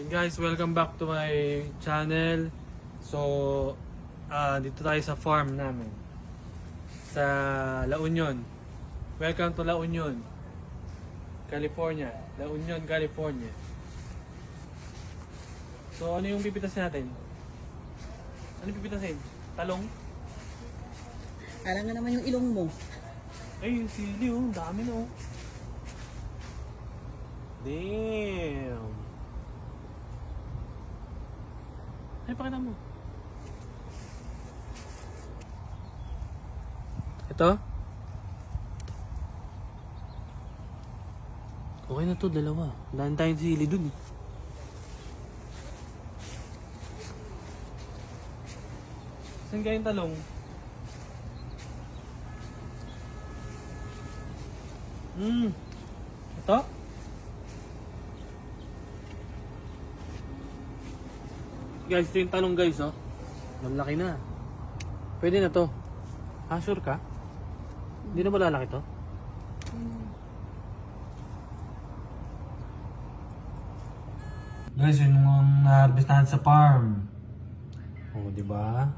And guys, welcome back to my channel. So, dito tayo sa farm namin. Sa La Union. Welcome to La Union, California. La Union, California. So, ano yung pipitas natin? Ano yung pipitasin? Talong? Alam nga naman yung ilong mo. Ay, yung sili oh. Dami na oh. Damn. Ay, pakita mo. Ito? Okay na to, dalawa. Daan tayong sili dun eh. Saan kayong talong? Ito? Guys, ito yung talong guys, oh. Malaki na. Pwede na to. Ah, sure ka? Hindi na malalaki to? Guys, yun yung na-harvestahan sa farm. Oh, di ba?